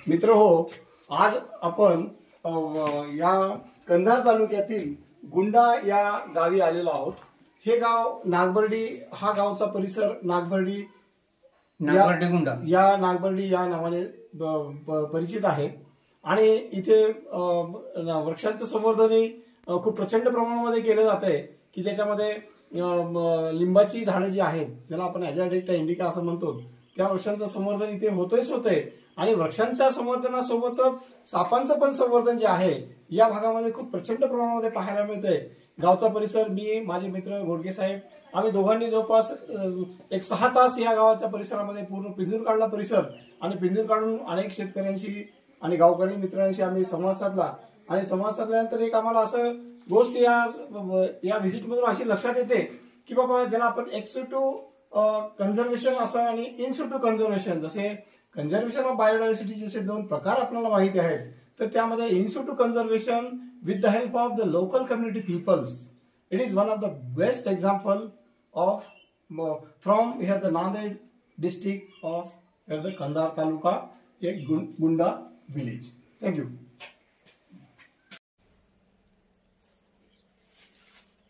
मित्र हो, आज आपण या कंधार तालुक्यातील गुंडा या गावी आलेलो आहोत। हे गाव नागबर्डी, हा गावचा परिसर नागबर्डी गुंडा या नागबर्डी या नावाने परिचित आहे। आणि इथे वृक्षांचं संवर्धनही खूप प्रचंड प्रमाणामध्ये केलं जात आहे की ज्याच्यामध्ये लिंबाची झाडं जी आहेत ज्याला आपण ॲझॅडिक्टा इंडिका असं म्हणतो त्या वृक्षांचं संवर्धन इथे होतंय आणि वृक्षांच्या संवर्धनासोबतच सापांचं पण संवर्धन जे आहे या भागामध्ये खूप प्रचंड प्रमाणामध्ये पाहायला मिळतंय। गावचा परिसर मी, माझे मित्र घोडके साहेब, आम्ही दोघांनी जवळपास एक 6 तास या गावाच्या परिसरामध्ये पूर्ण पिंजूर काढला परिसर आणि पिंजूर काढून अनेक शेतकऱ्यांशी आणि गावकरी मित्रांशी आम्ही संवाद साधला आणि संवाद साधल्यानंतर एक आम्हाला असं गोष्ट या व्हिजिटमधून अशी लक्षात येते की बाबा ज्याला आपण एक्स-टू कन्झर्वेशन असं आणि इन-टू कन्झर्वेशन, जसे कन्झर्वेशन ऑफ बायोडायव्हर्सिटी जसे 2 प्रकार आपल्याला माहिती आहेत, तर त्यामध्ये in situ conservation with the help of the local community peoples, it is one of the best example of from here the Nanded district of here the Kandhar taluka एक गुंडा विलेज। थँक्यू।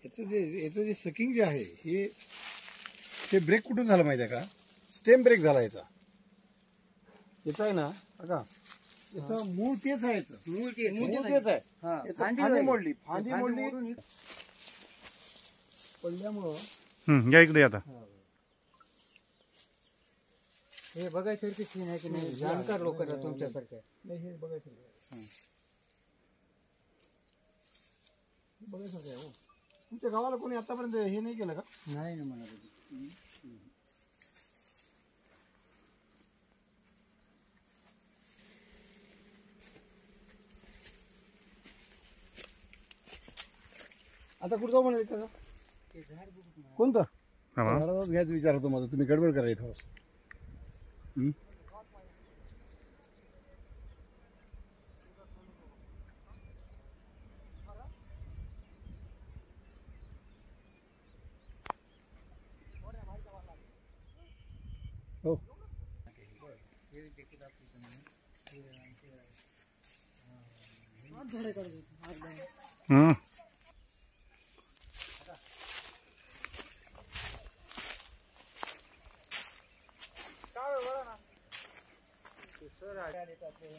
याचं जे सकिंग जे आहे हे ब्रेक कुठून झालं माहिती आहे का? स्टेम ब्रेक झाला याचा आहे ना बघा, याचं मूळ तेच आहे, मूळ तेच आहे। फांदी मोडली पडल्यामुळं या इकडे आता हे बघायसारखी सीन आहे की नाही? जाणकार लोक तुमच्यासारखे नाही, हे बघायसारखं आहे हो। तुमच्या गावाला कोणी आतापर्यंत हे नाही केलं का? नाही ना मला आता कुठं जाऊ म्हणाले का? कोणतं झाडाचाच घ्यायचं विचार होतो माझा, तुम्ही गडबड करा थोडस। हो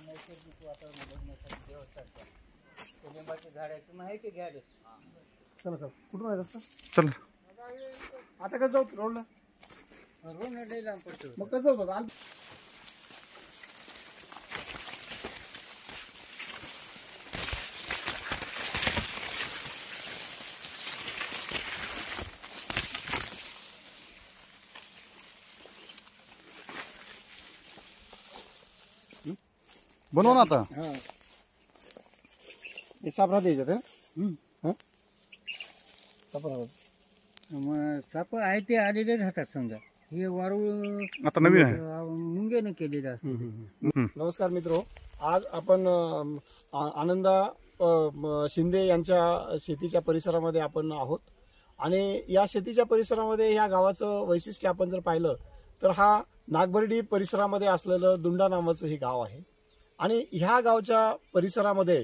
नैसर्गिक वातावरण बघण्यासाठी देवस्थानच्या लिंबाची झाडाची माहिती घ्यायला। चला चला, कुठून आहे रस्ता? चला आता कसं जाऊ? रोडला रोड लई लांब पडतो, मग कसं होतं? बनव ना आता। हे साप राहते याच्यात, साप राहतात, मग साप आहे ते आलेले राहतात समजा। हे वारूळ आता नवीन आहे, मुंग्याने केलेलं असतं। नमस्कार मित्रो, आज आपण आनंदा शिंदे यांच्या शेतीच्या परिसरामध्ये आपण आहोत आणि या शेतीच्या परिसरामध्ये या गावाचं वैशिष्ट्य आपण जर पाहिलं तर हा नागबर्डी परिसरामध्ये असलेलं दुंडा नावाचं हे गाव आहे। आणि ह्या गावच्या परिसरामध्ये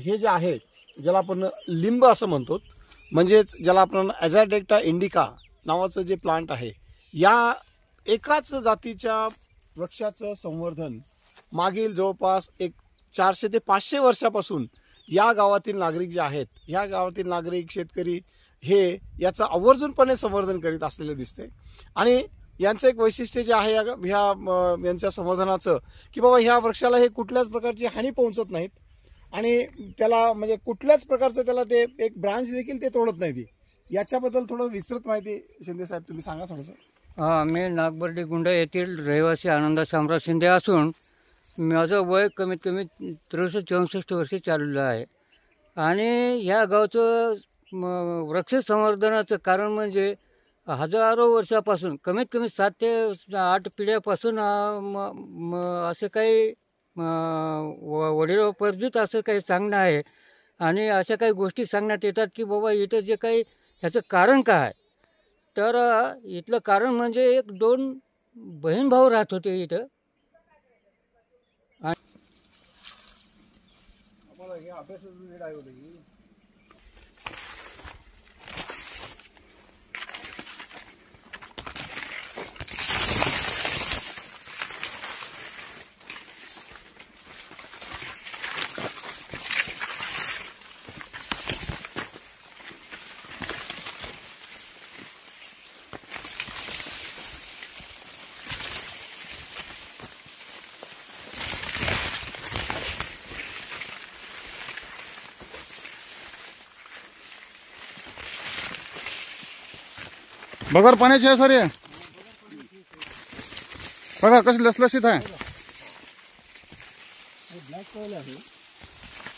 हे जे आहे ज्याला आपण लिंब असं म्हणतो, म्हणजेच ज्याला आपण ॲझॅडिक्टा इंडिका नावाचं जे प्लांट आहे, या एकाच जातीच्या वृक्षाचं संवर्धन मागील जवळपास एक 400 ते 500 वर्षापासून या गावातील नागरिक जे आहेत, या गावातील नागरिक शेतकरी हे याचं आवर्जूनपणे संवर्धन करीत असलेले दिसते। आणि यांचं एक वैशिष्ट्य जे आहे यांच्या संवर्धनाचं की बाबा ह्या वृक्षाला हे कुठल्याच प्रकारची हानी पोहोचत नाहीत आणि त्याला म्हणजे कुठल्याच प्रकारचं त्याला ते एक ब्रांच देखील ते तोडत नाही। याच्याबद्दल थोडं विस्तृत माहिती शिंदे साहेब तुम्ही सांगा थोडंसं। मी नागबर्डी गुंडा येथील रहिवासी आनंदा शामराव शिंदे असून माझं वय कमीत कमी 63-64 वर्षे चाललेलं आहे। आणि ह्या गावचं वृक्ष संवर्धनाचं कारण म्हणजे हजारो वर्षापासून कमीत कमी 7 ते 8 पिढ्यापासून असे काही वडिलोपर्जित असं काही सांगणं आहे आणि अशा काही गोष्टी सांगण्यात येतात की बाबा इथं जे काही ह्याचं कारण काय, तर इथलं कारण म्हणजे 1-2 बहीण भाऊ राहत होते इथं हे अभ्यासाचं वेळ आहे होतं. बगर पाण्याची आहे सर हे बघा कशी लसलशीत आहे.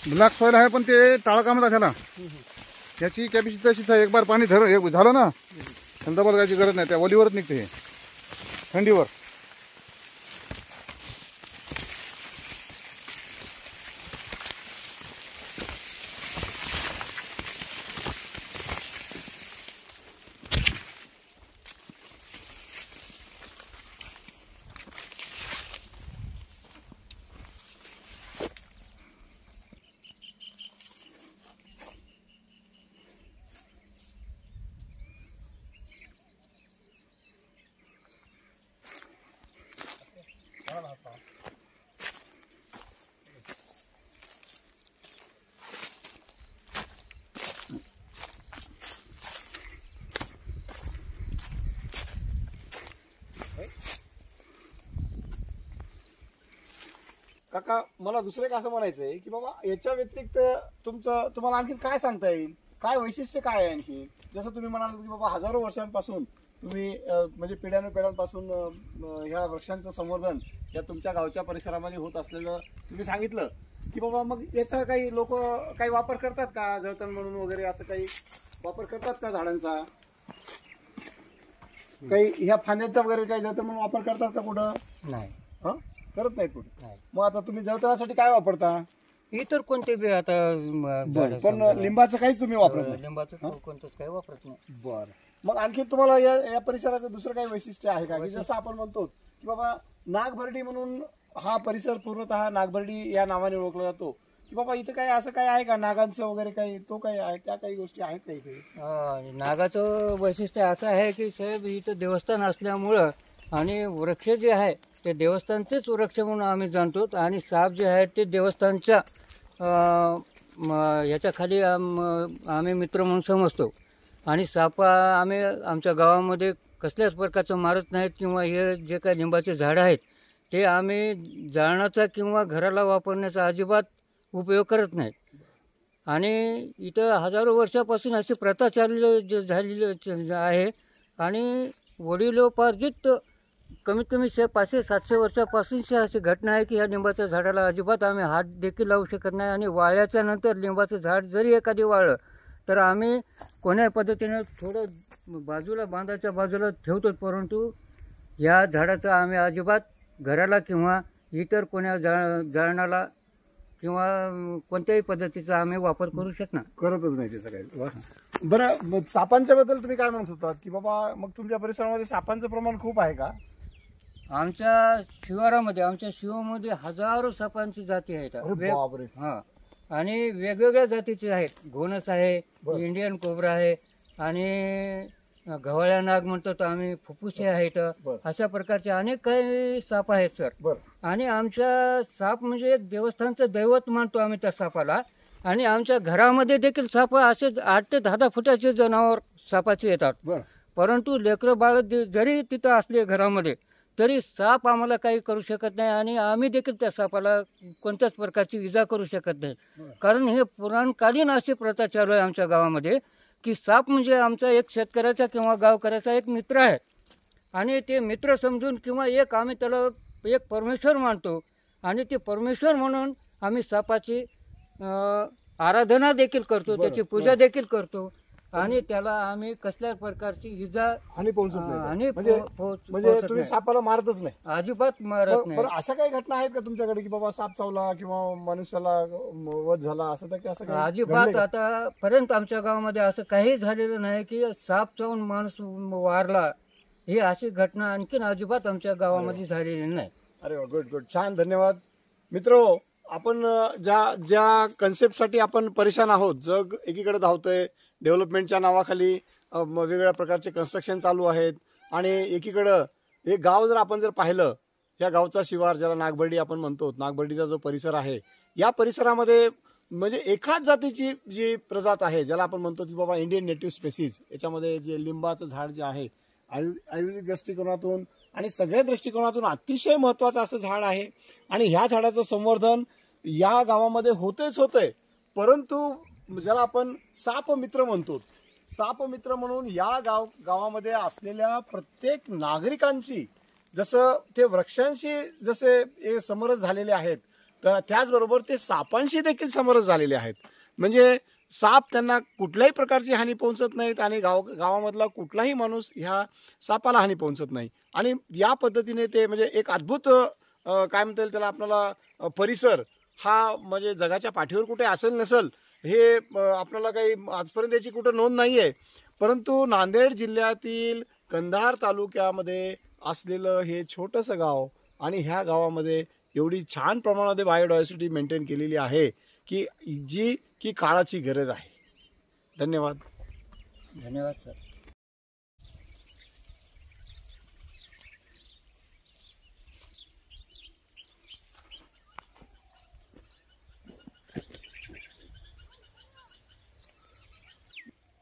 ब्लॅक सॉइल आहे पण ते टाळकामात त्याला त्याची कॅपॅसिटी तशीच आहे. एक बार पाणी झालं ना थंड बघायची गरज नाही. त्या ओलीवरच निघते हे थंडीवर. काका मला दुसरं एक असं म्हणायचंय की बाबा याच्या व्यतिरिक्त तुम्हाला आणखी काय सांगता येईल, काय वैशिष्ट्य काय आहे आणखी? जसं तुम्ही म्हणाल की बाबा हजारो वर्षांपासून तुम्ही म्हणजे पिढ्यानपिढ्यांपासून ह्या वृक्षांचं संवर्धन या तुमच्या गावच्या परिसरामध्ये होत असलेलं तुम्ही सांगितलं की बाबा मग याचा काही लोक काही वापर करतात का, जळतण म्हणून वगैरे असं काही वापर करतात का झाडांचा? काही ह्या फांद्यांचा वगैरे काही जळतण म्हणून वापर करतात का कुठं? नाही. हा करत नाहीत कुठे. नाही. मग आता तुम्ही जळतणासाठी काय वापरता? इतर कोणते बी आता पण लिंबाचं काहीच तुम्ही वापरत नाही? लिंबाचं कोणतंच काही वापरत नाही. बर. मग आणखी तुम्हाला या परिसराचं दुसरं काही वैशिष्ट्य आहे का, की जसं आपण म्हणतो की बाबा नागभरडी म्हणून हा परिसर पूर्णतः नागभरडी या नावाने ओळखला जातो, की बाबा इथं काय असं काय आहे का नागांचं वगैरे काही, तो काही आहे, त्या काही गोष्टी आहेत काही काही? नागाचं वैशिष्ट्य असं आहे की साहेब इथं देवस्थान असल्यामुळं आणि वृक्ष जे आहे ते देवस्थानचेच वृक्ष म्हणून आम्ही जाणतो. आणि साप जे आहेत ते देवस्थानच्या याच्या खाली आम्ही मित्र म्हणून समजतो. आणि सापा आम्ही आमच्या गावामध्ये कसल्याच प्रकारचं मारत नाहीत किंवा हे जे काही लिंबाचे झाडं आहेत ते आम्ही जाळण्याचा किंवा घराला वापरण्याचा अजिबात उपयोग करत नाहीत. आणि इथं हजारो वर्षापासून अशी प्रथा चालू झालेली आहे. आणि वडिलोपार्जित कमीत कमी 500-700 वर्षापासूनची अशी घटना आहे की या लिंबाच्या झाडाला अजिबात आम्ही हात देखील लावू शकत नाही. आणि वाळल्याच्या नंतर लिंबाचं झाड जरी एखादी वाळलं तर आम्ही कोण्याही पद्धतीनं थोडं बाजूला बांधाच्या बाजूला ठेवतो, परंतु या झाडाचं आम्ही अजिबात घराला किंवा इतर कोण्या जाळण्याला किंवा कोणत्याही पद्धतीचा आम्ही वापर करू शकणार करतच नाही त्याचं काही. बरं, सापांच्या बद्दल तुम्ही काय म्हणत होतात की बाबा मग तुमच्या परिसरामध्ये सापांचं प्रमाण खूप आहे का? आमच्या शिवारामध्ये आमच्या शिवामध्ये हजारो सापांची जाती आहेत. बापरे. हा, आणि वेगवेगळ्या जातीचे आहेत. घोणस आहे, इंडियन कोबरा आहे, आणि गव्हाळ्या नाग म्हणतो तर आम्ही, फुफ्फुसे आहेत. अशा प्रकारचे अनेक काही साप आहेत सर. आणि आमच्या साप म्हणजे एक देवस्थानचं दैवत मानतो आम्ही त्या सापाला. आणि आमच्या घरामध्ये देखील साप असे 8 ते 10 फुटाचे जनावर सापाचे येतात. परंतु लेकरं बाळ जरी तिथं असले घरामध्ये तरी साप आम्हाला काही करू शकत नाही. आणि आम्ही देखील त्या सापाला कोणत्याच प्रकारची इजा करू शकत नाही. कारण हे पुराणकालीन अशी प्रथा चालू आहे आमच्या गावामध्ये की साप म्हणजे आमचा एक शेतकऱ्याचा किंवा गावकऱ्याचा एक मित्र आहे. आणि ते मित्र समजून किंवा एक आम्ही त्याला एक परमेश्वर मानतो. आणि ते परमेश्वर म्हणून आम्ही सापाची आराधना देखील करतो, त्याची पूजा देखील करतो. आणि त्याला आम्ही कसल्याच प्रकारची इजा हानी पोहोचत नाही. म्हणजे तुम्ही सापाला मारतच नाही? अजिबात मारत नाही. अशा काही घटना आहेत का तुमच्याकडे की बाबा साप चावला किंवा मनुष्याला वध झाला असं तर? असं अजिबात आतापर्यंत आमच्या गावामध्ये असं काही झालेलं नाही की साप चावून माणूस वारला. ही अशी घटना आणखीन अजिबात आमच्या गावामध्ये झालेली नाही. अरे वा, गुड गुड, छान, धन्यवाद. मित्रो, आपण ज्या कन्सेप्टसाठी आपण परेशान आहोत, जग एकीकडे धावतंय, डेव्हलपमेंटच्या नावाखाली वेगवेगळ्या प्रकारचे कन्स्ट्रक्शन चालू आहेत आणि एकीकडं हे गाव आपण जर पाहिलं, या गावचा शिवार ज्याला नागबर्डी आपण म्हणतो, नागबर्डीचा जो परिसर आहे, या परिसरामध्ये म्हणजे एकाच जातीची जी प्रजात आहे, ज्याला आपण म्हणतो की बाबा इंडियन नेटिव्ह स्पेसीज, याच्यामध्ये जे लिंबाचं झाड जे आहे, आयुर्वेदिक दृष्टिकोनातून आणि सगळ्या दृष्टिकोनातून अतिशय महत्त्वाचं असं झाड आहे आणि ह्या झाडाचं संवर्धन या गावामध्ये होतेच होतंय. परंतु ज्याला आपण साप मित्र म्हणतो, साप मित्र म्हणून या गावामध्ये असलेल्या प्रत्येक नागरिकांची जसं ते वृक्षांशी जसे समरस झालेले आहेत, तर त्याचबरोबर ते सापांशी देखील समरस झालेले आहेत. म्हणजे साप त्यांना कुठल्याही प्रकारची हानी पोहोचत नाहीत आणि गावामधला कुठलाही माणूस ह्या सापाला हानी पोहोचत नाही. आणि या पद्धतीने ते म्हणजे एक अद्भुत काय म्हणता येईल त्याला आपल्याला परिसर हा म्हणजे जगाच्या पाठीवर कुठे असेल नसेल हे आपल्याला काही आजपर्यंत याची कुठं नोंद नाही आहे. परंतु नांदेड जिल्ह्यातील कंधार तालुक्यामध्ये असलेलं हे छोटंसं गाव आणि ह्या गावामध्ये एवढी छान प्रमाणामध्ये बायोडायव्हर्सिटी मेंटेन केलेली आहे की काळाची गरज आहे. धन्यवाद. धन्यवाद सर.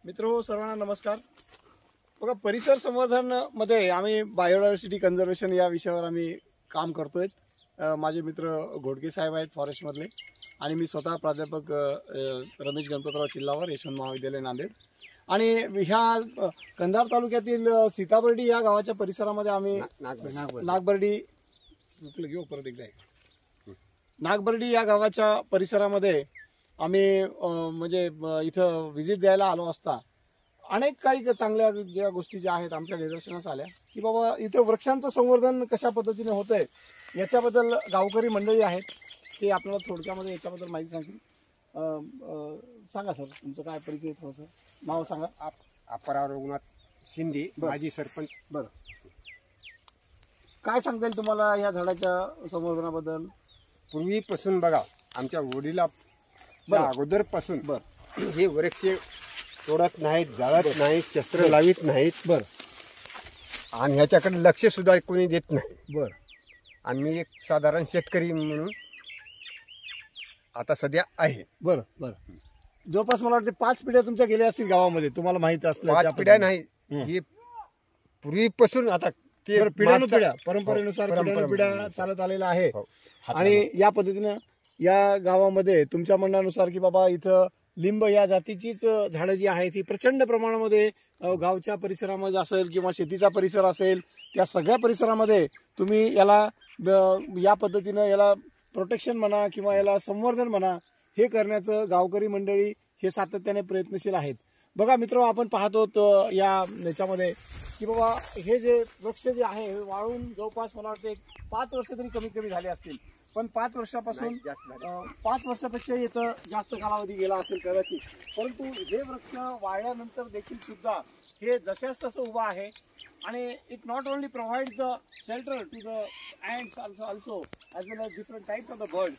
मित्रो, सर्वांना नमस्कार. बघा, परिसर संवर्धन मध्ये आम्ही बायोडायव्हर्सिटी कन्झर्वेशन या विषयावर आम्ही काम करतोय. माझे मित्र घोडके साहेब आहेत फॉरेस्टमधले आणि मी स्वतः प्राध्यापक रमेश गणपतराव चिल्लावर, यशवंत महाविद्यालय नांदेड. आणि ह्या कंधार तालुक्यातील सीताबर्डी या गावाच्या परिसरामध्ये आम्ही नागबर्डी या गावाच्या परिसरामध्ये आम्ही म्हणजे इथं व्हिजिट द्यायला आलो असता अनेक काही चांगल्या ज्या गोष्टी ज्या आहेत आमच्या निदर्शनास आल्या की बाबा इथं वृक्षांचं संवर्धन कशा पद्धतीने होतंय याच्याबद्दल गावकरी मंडळी आहेत, ते आपल्याला थोडक्यामध्ये याच्याबद्दल माहिती सांगतील. सांगा सर, तुमचं काय परिचय, थोडंसं नाव सांगा. अपराव रघुनाथ शिंदे, माजी सरपंच. बरं, काय सांगता येईल तुम्हाला या झाडाच्या संवर्धनाबद्दल? पूर्वीपासून बघा, आमच्या वडिला अगोदरपासून हे वृक्ष तोडत नाहीत, जाळत नाहीत, शस्त्र लावित नाहीत. बरं. आणि ह्याच्याकडे लक्ष सुद्धा कोणी देत नाही. बरं. आणि मी एक साधारण शेतकरी म्हणून आता सध्या आहे. बरं बरं. जवळपास मला वाटते 5 पिढ्या तुमच्या गेल्या असतील गावामध्ये, तुम्हाला माहिती असलं. 5 पिढ्या नाही, हे पूर्वीपासून आता ते पिढ्या परंपरेनुसार पिढ्या चालत आलेला आहे. आणि या पद्धतीनं या गावामध्ये तुमच्या म्हणण्यानुसार की बाबा इथं लिंब या जातीचीच झाडं जी आहेत ही प्रचंड प्रमाणामध्ये गावच्या परिसरामध्ये असेल किंवा शेतीचा परिसर असेल, त्या सगळ्या परिसरामध्ये तुम्ही याला या पद्धतीनं याला प्रोटेक्शन म्हणा किंवा याला संवर्धन म्हणा हे करण्याचं गावकरी मंडळी हे सातत्याने प्रयत्नशील आहेत. बघा मित्र, आपण पाहतो या याच्यामध्ये की बाबा हे जे वृक्ष जे आहे हे वाळून जवळपास मला वाटते 5 वर्ष तरी कमीत कमी झाले असतील. पण 5 वर्षापासून 5 वर्षापेक्षा याचा जास्त कालावधी गेला असेल कदाचित. परंतु हे वृक्ष वाळल्यानंतर देखील सुद्धा हे जशाच तसं उभं आहे आणि it not only provide the shelter to the ants also as well as different types of the birds.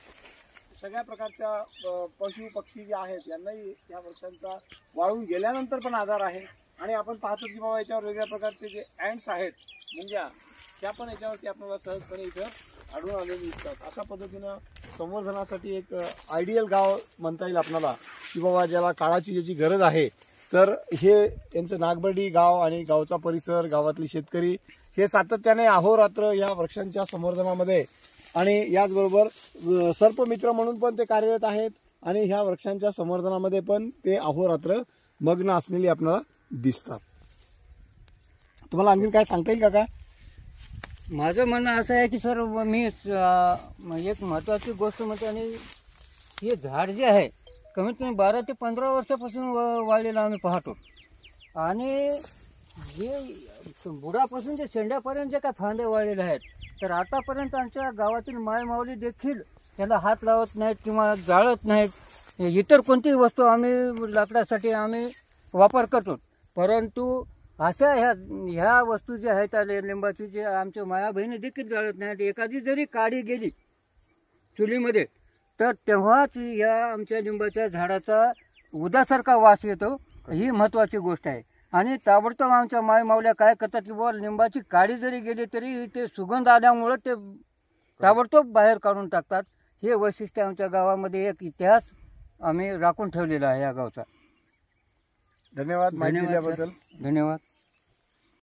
सगळ्या प्रकारच्या पशु पक्षी जे आहेत यांनाही या वृक्षांचा वाळून गेल्यानंतर पण आधार आहे. आणि आपण पाहतो की बाबा याच्यावर वेगळ्या प्रकारचे जे ॲन्ड्स आहेत, मुंग्या, त्या पण याच्यावरती आपल्याला सहजपणे इथं आढळून आलेले दिसतात. अशा पद्धतीनं संवर्धनासाठी एक आयडियल गाव म्हणता येईल आपल्याला की बाबा ज्याला काळाची ज्याची गरज आहे. तर हे यांचं नागबर्डी गाव आणि गावचा परिसर, गावातले शेतकरी हे सातत्याने अहोरात्र या वृक्षांच्या संवर्धनामध्ये आणि याचबरोबर सर्पमित्र म्हणून पण ते कार्यरत आहेत आणि ह्या वृक्षांच्या संवर्धनामध्ये पण ते अहोरात्र मग्न असलेली आपल्याला दिसतात. तुम्हाला आणखी काय सांगता येईल का? काय माझं म्हणणं असं आहे की सर, मी एक महत्त्वाची गोष्ट म्हणते, आणि हे झाड जे आहे कमीत कमी 12 ते 15 वर्षापासून वाढलेलं आम्ही पाहतो. आणि जे बुडापासून जे शेंड्यापर्यंत जे काय फांदे वाढलेले आहेत, तर आतापर्यंत आमच्या गावातील मायमाऊली देखील त्याला हात लावत नाहीत किंवा जाळत नाहीत. इतर कोणतीही वस्तू आम्ही लाकडासाठी आम्ही वापर करतो, परंतु अशा ह्या वस्तू ज्या आहेत लिंबाची जे आमच्या माया बहिणी देखील जाळत नाहीत. एखादी जरी काडी गेली चुलीमध्ये तर तेव्हाच या आमच्या लिंबाच्या झाडाचा उदासारखा वास येतो. ही महत्त्वाची गोष्ट आहे. आणि ताबडतोब आमच्या मायमावल्या काय करतात की बुवा लिंबाची काडी जरी गेली तरी ते सुगंध आल्यामुळं ते ताबडतोब बाहेर काढून टाकतात. हे वैशिष्ट्य आमच्या गावामध्ये एक इतिहास आम्ही राखून ठेवलेला आहे या गावचा. धन्यवाद माहिती दिल्याबद्दल. धन्यवाद.